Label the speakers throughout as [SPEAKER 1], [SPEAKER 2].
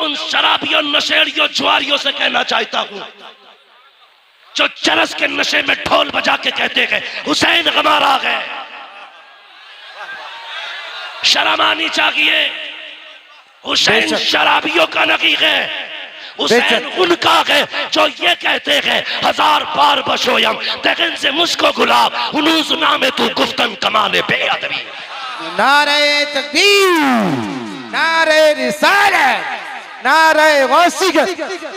[SPEAKER 1] उन शराबियों, नशेड़ियों, जुआरियों से कहना चाहता हूं जो चरस के नशे में ढोल बजा के कहते गए हुसैन गमार आ गए। शर्म आनी चाहिए। हुसैन शराबियों का नहीं है, हुसैन उनका है जो ये कहते हैं हजार बार बशोयम तगन से मुझको गुलाब उनूस नामे तू गुफ्तन कमाले बेअदबी।
[SPEAKER 2] नारे तकबीर, नारे रिसालत, नारे गौसियत,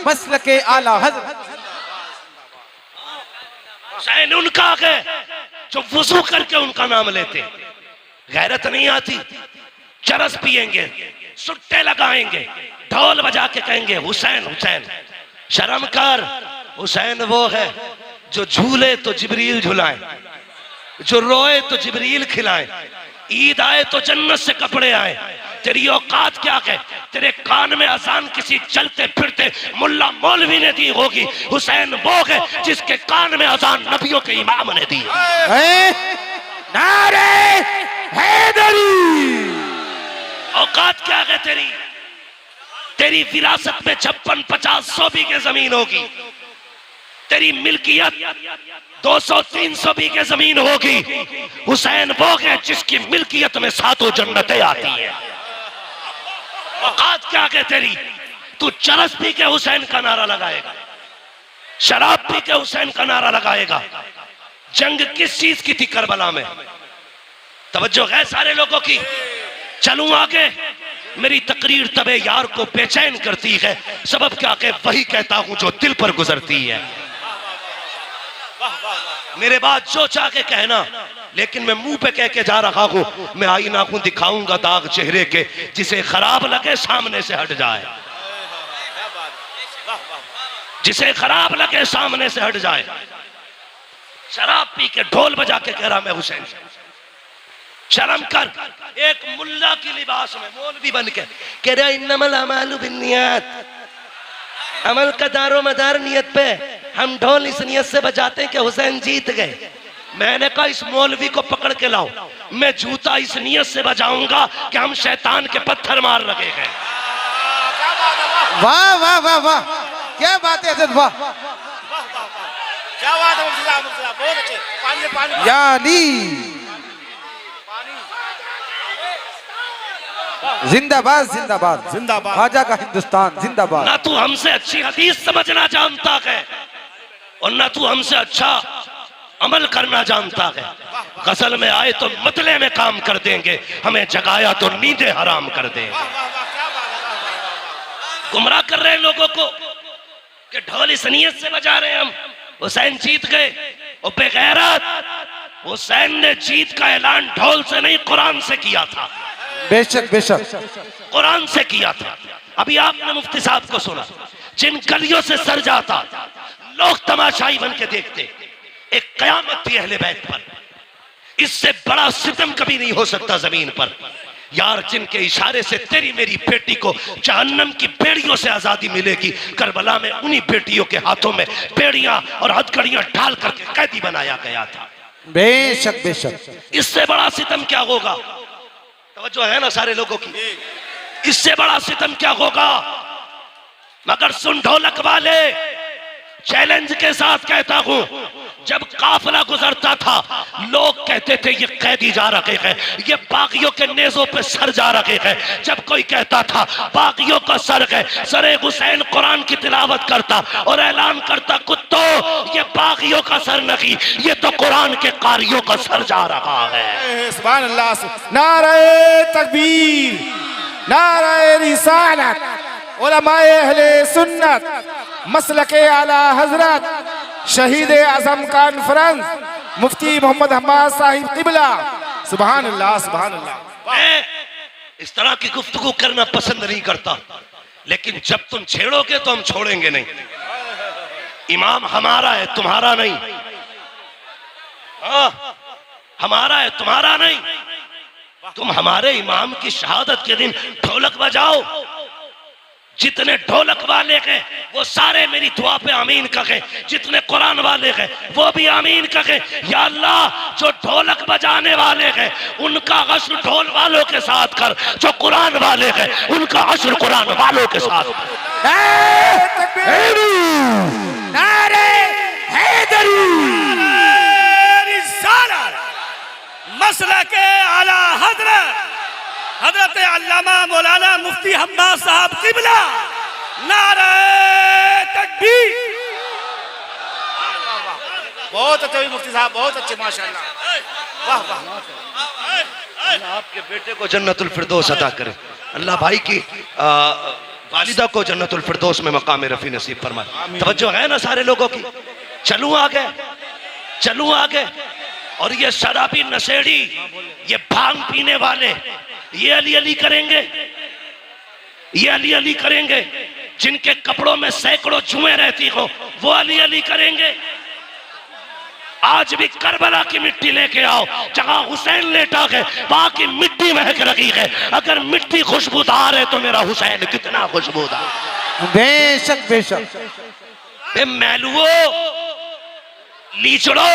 [SPEAKER 2] मसलके आला हज़रत।
[SPEAKER 1] हुसैन उनका है जो वुजू करके उनका नाम लेते, गैरत नहीं आती, चरस पिएंगे, सुट्टे लगाएंगे, ढोल बजा के कहेंगे हुसैन हुसैन। शर्म कर। हुसैन वो है जो झूले तो जिब्रील झुलाए, जो रोए तो जिब्रील खिलाए, ईद आए तो जन्नत से कपड़े आए। तेरी औकात क्या है? तेरे कान में अजान किसी चलते फिरते मुल्ला मौलवी ने दी होगी। हुसैन वो है जिसके कान में अजान नबियों के इमाम ने दी।
[SPEAKER 2] नारे हैदरी।
[SPEAKER 1] औकात क्या है तेरी? तेरी विरासत में 56-50-100 बीघे जमीन होगी, तेरी मिल्कियत 200-300 बीघे जमीन होगी। हुसैन वो है जिसकी मिल्कियत में 7 जन्नतें आती है। औकात क्या है तेरी? तू चरस पी के हुसैन का नारा लगाएगा, शराब पी के हुसैन का नारा लगाएगा। जंग किस चीज की थी करबला में? तवज्जो है सारे लोगों की। चलूं आगे। मेरी तकरीर तबे यार को बेचैन करती है, सबब क्या के वही कहता हूं जो दिल पर गुजरती है। मेरे बाद जो चाह के कहना, लेकिन मैं मुंह पे कह के जा रहा हूं, मैं आईना को दिखाऊंगा दाग चेहरे के, जिसे खराब लगे सामने से हट जाए, जिसे खराब लगे सामने से हट जाए। शराब पी के ढोल बजा के कह रहा मैं हुसैन। शर्म कर। एक मुल्ला की लिबास में मौलवी बन के कह रहा इन्नमल अमालु बिन्नियात, अमल का दारो मदार नियत पे। हम ढोल इस नियत से बजाते हैं कि हुसैन जीत गए। मैंने कहा इस मौलवी को पकड़ के लाओ, मैं जूता इस नियत से बजाऊंगा कि हम शैतान के पत्थर मार रखे हैं।
[SPEAKER 2] वाह वाह वाह वाह, क्या बात है हज़रत, वाह
[SPEAKER 3] क्या बात है, बहुत अच्छे। पानी पानी
[SPEAKER 2] यानी जिंदाबाद जिंदाबाद
[SPEAKER 3] जिंदाबाद।
[SPEAKER 2] ख्वाजा का हिंदुस्तान जिंदाबाद।
[SPEAKER 1] ना तू हमसे अच्छी हदीस समझना जानता है और ना तू हमसे अच्छा अमल करना जानता है। गजल में आए तो मतले में काम कर देंगे, हमें जगाया तो नींदें हराम कर देंगे। गुमराह कर रहे हैं लोगों को कि ढोल इस नियत से बजा रहे हैं हम हुसैन जीत गए। और बेगैरत, हुसैन ने जीत का ऐलान ढोल से नहीं कुरान से किया था।
[SPEAKER 2] बेशक बेशक
[SPEAKER 1] कुरान से किया था। अभी आपने मुफ्ती साहब को सुना, जिन गलियों से सर जाता लोग तमाशाई बन के देखते, एक कयामत थी अहले बैत पर। इससे बड़ा सितम कभी नहीं हो सकता जमीन पर। यार जिनके इशारे से तेरी मेरी बेटी को जहन्नम की बेड़ियों से आजादी मिलेगी, करबला में उन्हीं बेटियों के हाथों में बेड़ियां और हथकड़ियां ढाल करके कैदी बनाया गया था।
[SPEAKER 2] बेशक बेशक,
[SPEAKER 1] इससे बड़ा सितम क्या होगा? तवज्जो है ना सारे लोगों की? इससे बड़ा सितम क्या होगा? मगर सुन ढोलक वाले, चैलेंज के साथ कहता हूं, जब काफिला गुजरता था लोग कहते थे ये कैदी जा रखे हैं, ये बागियों के नेजों पे सर जा रखे हैं। जब कोई कहता था बागियों का सर है, सरे हुसैन कुरान की तिलावत करता और ऐलान करता कुत्तों ये बागियों का सर नहीं, ये तो कुरान के कारियों का सर जा रहा है।
[SPEAKER 3] सुभान अल्लाह। नारे तकबीर, नारे रिसालत, उलमाए अहले सुन्नत, मसलके आला हजरत, शहीद आजम कॉन्फ्रेंस, मुफ्ती मोहम्मद हम्माद साहिब किबला। सुभान अल्लाह सुभान अल्लाह।
[SPEAKER 1] मैं इस तरह की गुफ्तगू करना पसंद नहीं करता, लेकिन जब तुम छेड़ोगे तो हम छोड़ेंगे नहीं। इमाम हमारा है, तुम्हारा नहीं। हमारा है, तुम्हारा नहीं। तुम हमारे इमाम की शहादत के दिन ढोलक बजाओ, जितने ढोलक वाले हैं वो सारे मेरी दुआ पे आमीन कहे, जितने कुरान वाले हैं वो भी आमीन कहे। या अल्लाह जो ढोलक बजाने वाले हैं उनका हश्र ढोल वालों के साथ कर, जो कुरान वाले हैं उनका हश्र कुरान वालों के साथ कर।
[SPEAKER 4] मसला के आला हजरत अल्लामा मौलाना मुफ्ती हम्माद साहब किबला, नारे तकबीर।
[SPEAKER 3] बहुत अच्छे मुफ्ती साहब, बहुत अच्छे, माशाल्लाह, वाह वाह।
[SPEAKER 1] अल्लाह आपके बेटे को जन्नतुल फिरदौस अता करे, अल्लाह भाई की वालिदा को जन्नतुल फिरदौस में मकाम रफी नसीब फरमाए। तवज्जो है ना सारे लोगों की? चलूं आगे, चलूं आगे। और ये शराबी नशेड़ी, ये भांग पीने वाले, ये अली अली करेंगे, ये अली अली करेंगे। जिनके कपड़ों में सैकड़ों जुएं रहती हो वो अली अली करेंगे। आज भी करबला की मिट्टी लेके आओ, जहां हुसैन लेटा है वहां की मिट्टी महक रही है। अगर मिट्टी खुशबूदार है तो मेरा हुसैन कितना खुशबूदार।
[SPEAKER 2] बेशक बेशक।
[SPEAKER 1] मैलुओ, लीचड़ो,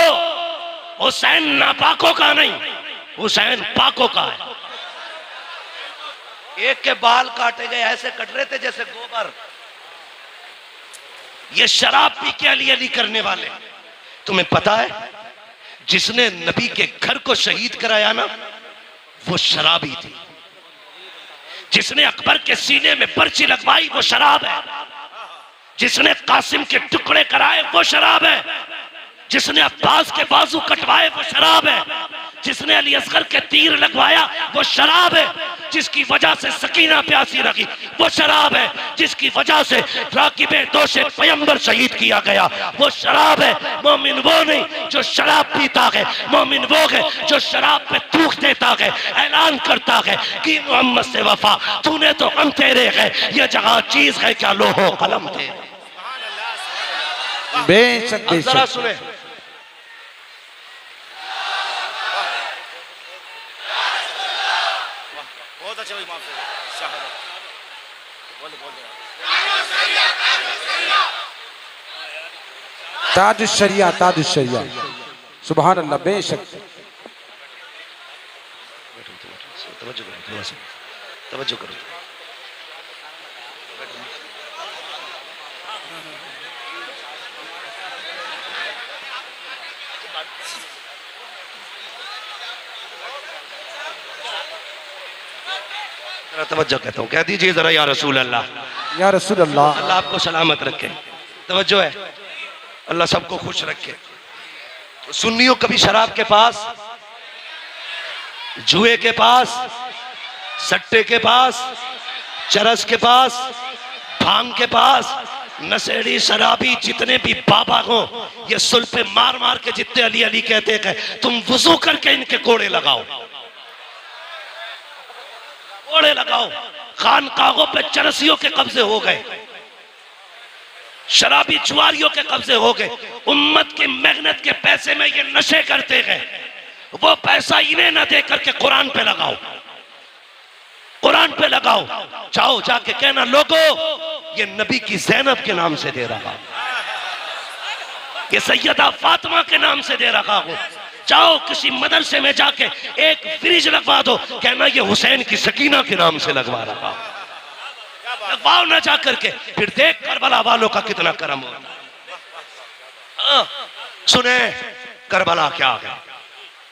[SPEAKER 1] हुसैन नापाकों का नहीं, हुसैन पाकों का है। एक के बाल काटे गए, ऐसे कट रहे थे जैसे गोबर। ये शराब पी के अली अली करने वाले। तुम्हें पता है जिसने नबी के घर को शहीद कराया ना वो शराबी थी। जिसने अकबर के सीने में पर्ची लगवाई वो शराब है। जिसने कासिम के टुकड़े कराए वो शराब है। जिसने अब्बास के बाजू कटवाए वो शराब है। जिसने अली असगर के तीर लगवाया वो शराब है। जिसकी वजह से सकीना प्यासी रही वो शराब है। जिसकी वजह से राकिबे दोषे पैगंबर शहीद किया गया वो शराब है। मोमिन वो नहीं जो शराब पीता है, मोमिन वो है जो शराब पे थूक देता है, ऐलान करता है कि मोहम्मद से वफा, तूने तो हम तेरे है, ये जहां चीज है क्या लोहो कलम थे।
[SPEAKER 2] बेशक
[SPEAKER 1] अब जरा
[SPEAKER 2] बेशक।
[SPEAKER 1] सुने,
[SPEAKER 3] बहुत अच्छे भाई, माफ कीजिए। बोले बोले।
[SPEAKER 2] ताजुश शरिया, ताजुश शरिया, सुभान अल्लाह। बेशक।
[SPEAKER 1] तवज्जो करो, थोड़ा सा तवज्जो करो। तवज्जो कहता हूँ, कह दीजिए जरा या रसूल अल्लाह।
[SPEAKER 2] या रसूल अल्लाह।
[SPEAKER 1] अल्लाह आपको सलामत रखे। तवज्जो है, अल्लाह सबको खुश रखे। सुन्नियों कभी शराब के पास, जुए के पास, सट्टे के पास, चरस के पास, भांग के पास, नशेड़ी शराबी जितने भी बाबा हो, ये सुल पे मार मार के जितने अली अली कहते हैं, तुम वुजू करके इनके कोड़े लगाओ, कोड़े लगाओ। खानकाहों पे चरसियों के कब्जे हो गए, शराबी जुआरियों के कब्जे हो गए। उम्मत की मेहनत के पैसे में ये नशे करते हैं, वो पैसा इन्हें ना दे करके कुरान पे लगाओ, कुरान पे लगाओ। जाओ जाके कहना लोगो ये नबी की ज़ैनब के नाम से दे रहा, ये सैयदा फातिमा के नाम से दे रहा हो। जाओ किसी मदरसे में जाके एक फ्रिज लगवा दो, कहना ये हुसैन की सकीना के नाम से लगवा रहा, लगवाओ ना जा करके, फिर देख करबला वालों का कितना करम होता। सुने करबला क्या है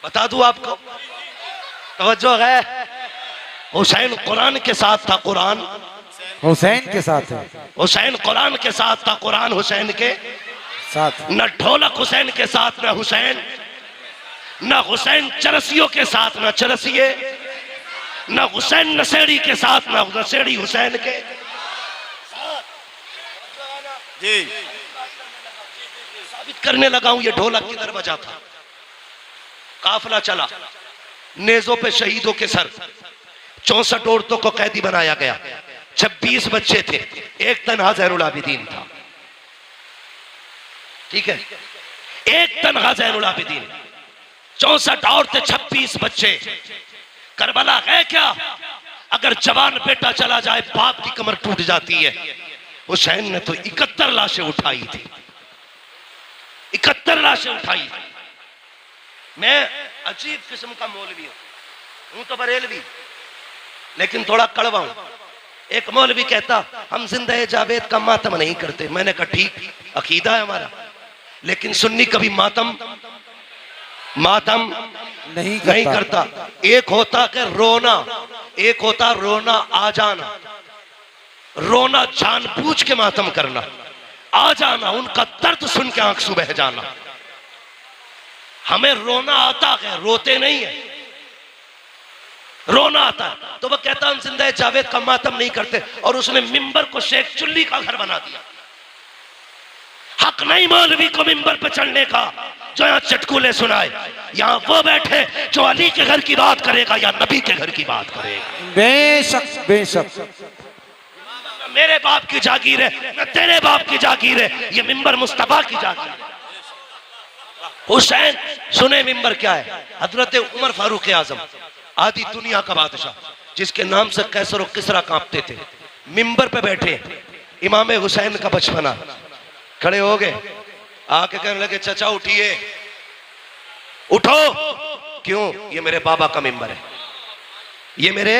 [SPEAKER 1] बता दूं आपको, तवज्जो है। हुसैन कुरान के साथ था, कुरान
[SPEAKER 2] हुसैन के साथ है,
[SPEAKER 1] हुसैन कुरान के साथ था, कुरान हुसैन के
[SPEAKER 2] साथ।
[SPEAKER 1] न ढोलक हुसैन के साथ न हुसैन, न हुसैन चरसियों के साथ न चरसिए, न हुसैन नशेड़ी के साथ न नशेड़ी हुसैन के।
[SPEAKER 3] जी
[SPEAKER 1] साबित करने लगा हूं ये ढोलक किधर बजा था। काफिला चला, नेजों पे शहीदों के सर, 64 औरतों को कैदी बनाया गया, 26 बच्चे थे, एक तनहा ज़ैनुल आबिदीन था। ठीक है, एक तनहा ज़ैनुल आबिदीन, 64 औरतें, 26 बच्चे। करबला है क्या? अगर जवान बेटा चला जाए बाप की कमर टूट जाती है। हुसैन ने तो 71 लाशें उठाई थी, 71 लाशें उठाई थी। मैं अजीब किस्म का मौलवी हूं तो बरेलवी, लेकिन थोड़ा कड़वा हूं। एक मौलवी कहता हम जिंदा जावेद का मातम नहीं करते। मैंने कहा ठीक, अकीदा है हमारा, लेकिन सुन्नी कभी मातम नहीं करता। एक होता कि रोना, एक होता रोना आ जाना। रोना जानबूझ के मातम करना, आ जाना उनका दर्द सुन के आंसू बह जाना। हमें रोना आता है, रोते नहीं है, रोना आता है। तो वह कहता हम जिंदा जावेद का मातम नहीं करते, और उसने मिंबर को शेख चुल्ली का घर बना दिया। हक नहीं मौलवी को मिंबर पर चढ़ने का जो यहाँ चटकुले सुनाए। यहाँ वो बैठे जो अली के घर की बात करेगा या नबी के घर की बात करेगा।
[SPEAKER 2] बेशक बेशक।
[SPEAKER 1] मेरे बाप की जागीर है न तेरे बाप की जागीर है, ये मिंबर मुस्तफा की जागीर है। हुसैन सुने मिंबर क्या है। हजरत उमर फारूक आजम आधी दुनिया का बादशाह, जिसके नाम से कैसर और किसरा कांपते थे, मिंबर पे बैठे। इमाम हुसैन का बचपना, खड़े हो गए, आके कहने लगे चचा उठिए, उठो। क्यों? ये मेरे बाबा का मिंबर है, ये मेरे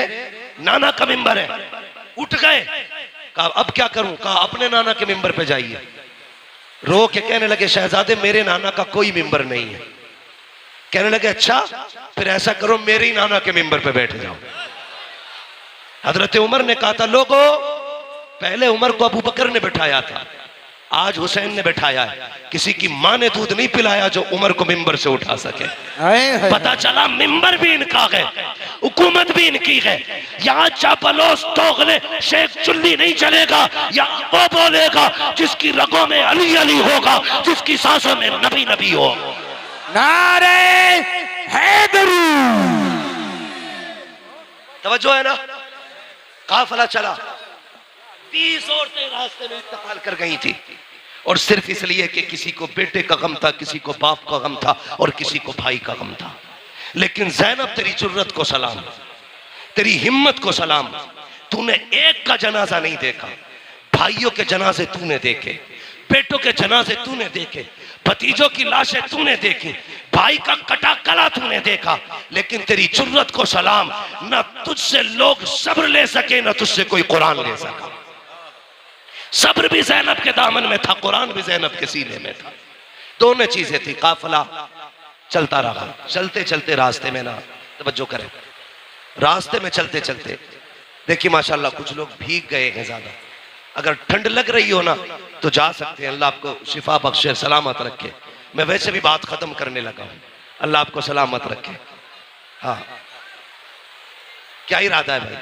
[SPEAKER 1] नाना का मिंबर है। उठ गए, कहा अब क्या करूं? कहा अपने नाना के मिंबर पे जाइए। रो के कहने लगे शहजादे मेरे नाना का कोई मिंबर नहीं है। कहने लगे अच्छा, फिर ऐसा करो मेरे ही नाना के मिंबर पे बैठ जाओ। हजरत उमर ने कहा था लोगों, पहले उमर को अबू बकर ने बिठाया था, आज हुसैन ने बिठाया है। किसी की मां ने दूध नहीं पिलाया जो उमर को मिंबर से उठा सके। पता चला मिंबर भी इनका है, हुकूमत भी इनकी है। यहाँ चापलोस दोगले शेख चुल्ली नहीं चलेगा, या वो बोलेगा जिसकी रगों में अली अली होगा, जिसकी सांसों में नबी नबी हो।
[SPEAKER 2] नारे हैदरी।
[SPEAKER 1] तवज्जो है ना। काफिला चला, 20 औरतें रास्ते में इंतकाल कर गई थी, और सिर्फ इसलिए कि किसी को बेटे का गम था, किसी को बाप का गम था, और किसी को भाई का गम था। लेकिन ज़ैनब तेरी जुर्रत को सलाम, तेरी हिम्मत को सलाम। तूने एक का जनाजा नहीं देखा, भाइयों के जनाजे तूने देखे, बेटों के जनाजे तूने देखे, भतीजों की लाशें तूने देखी, भाई का कटा कला तूने देखा। लेकिन तेरी जुर्रत को सलाम, न तुझसे लोग सब्र ले सके, न तुझसे कोई कुरान ले सका। सब्र भी ज़ैनब के दामन में था, कुरान भी ज़ैनब के सीने में था। दोनों चीजें थी। काफिला चलता रहा, चलते चलते रास्ते में ना, तवज्जो करें, रास्ते में चलते चलते देखिए माशाल्लाह कुछ लोग भीग गए हैं ज्यादा। अगर ठंड लग रही हो ना तो जा सकते हैं, अल्लाह आपको शिफा बख्शे, सलामत रखे। मैं वैसे भी बात खत्म करने लगा हूं, अल्लाह आपको सलामत रखे। हाँ, क्या इरादा है भाई?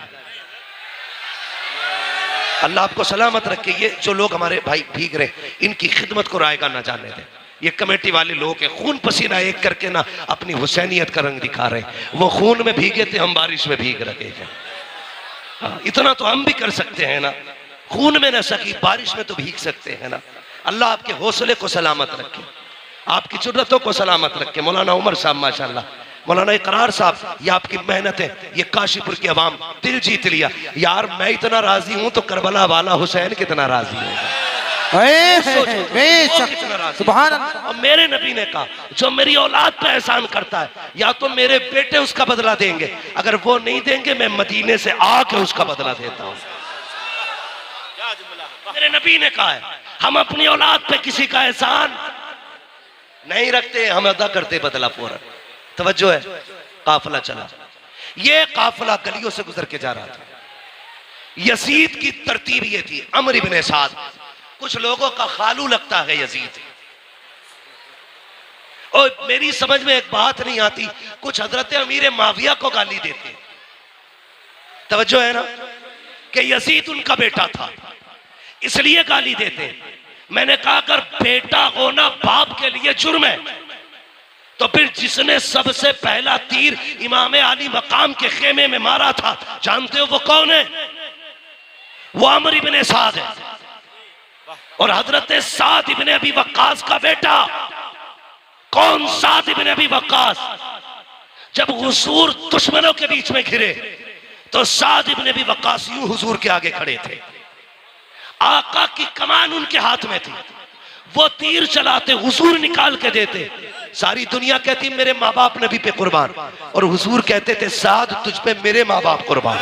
[SPEAKER 1] अल्लाह आपको सलामत रखे। ये जो लोग हमारे भाई भीग रहे, इनकी खिदमत को रायगा ना जाने दें। ये कमेटी वाले लोग हैं, खून पसीना एक करके ना अपनी हुसैनियत का रंग दिखा रहे हैं। वो खून में भीगे थे, हम बारिश में भीग रहे हैं। हाँ, इतना तो हम भी कर सकते हैं ना, खून में न सकी बारिश में तो भीग सकते हैं ना। अल्लाह आपके हौसले को सलामत रखे, आपकी जुर्रतों को सलामत रखे। मौलाना उमर साहब माशाल्लाह, मौलाना इकरार साहब, ये आपकी मेहनत है, ये काशीपुर की आवाम दिल जीत लिया। यार मैं इतना राजी हूं तो करबला वाला हुसैन कितना राजी होगा।
[SPEAKER 2] सुभान।
[SPEAKER 1] और मेरे नबी ने कहा जो मेरी औलाद पे एहसान करता है, या तो मेरे बेटे उसका बदला देंगे, अगर वो नहीं देंगे मैं मदीने से आके उसका बदला देता हूं। मेरे नबी ने कहा है हम अपनी औलाद पे किसी का एहसान नहीं रखते, हम अदा करते बदला पूरा। तवज्जो है। काफिला चला, ये काफिला गलियों से गुजर के जा रहा था। यजीद की तरतीब ये थी, अमर इब्न साद, कुछ लोगों का खालू लगता है यजीद। और मेरी समझ में एक बात नहीं आती, कुछ हजरत अमीर माविया को गाली देते। तवज्जो है ना, कि यजीद उनका बेटा था इसलिए गाली देते। मैंने कहा अगर बेटा होना बाप के लिए जुर्म है, तो फिर जिसने सबसे पहला तीर इमाम अली मकाम के खेमे में मारा था, जानते हो वो कौन है? वो अमर इब्न साद है, और हजरत साद इब्न अबी वक्कास का बेटा। कौन साद इब्न अबी वक्कास? जब हुजूर दुश्मनों के बीच में घिरे, तो साद इब्न अबी वक्कास यूं हुजूर के आगे खड़े थे, आका की कमान उनके हाथ में थी, वो तीर चलाते, हुजूर निकाल के देते। सारी दुनिया कहती मेरे माँ बाप नबी पे कुर्बान, और हुजूर कहते थे साद तुझ पे मेरे माँ बाप कुर्बान।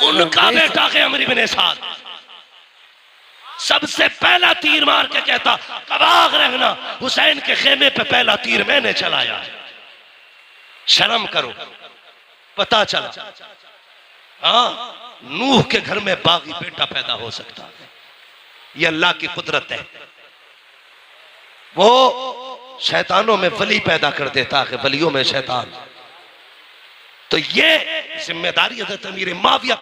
[SPEAKER 1] उनका बेटा के अमर इब्न साद सबसे पहला तीर मार के कहता कबाग रहना, हुसैन के खेमे पे पहला तीर मैंने चलाया है, शर्म करो। पता चला हाँ, नूह के घर में बागी बेटा पैदा हो सकता है, ये अल्लाह की कुदरत है। वो शैतानों में वली पैदा कर देता है, वलियों में शैतान। तो ये जिम्मेदारी हज़रत अमीर मुआविया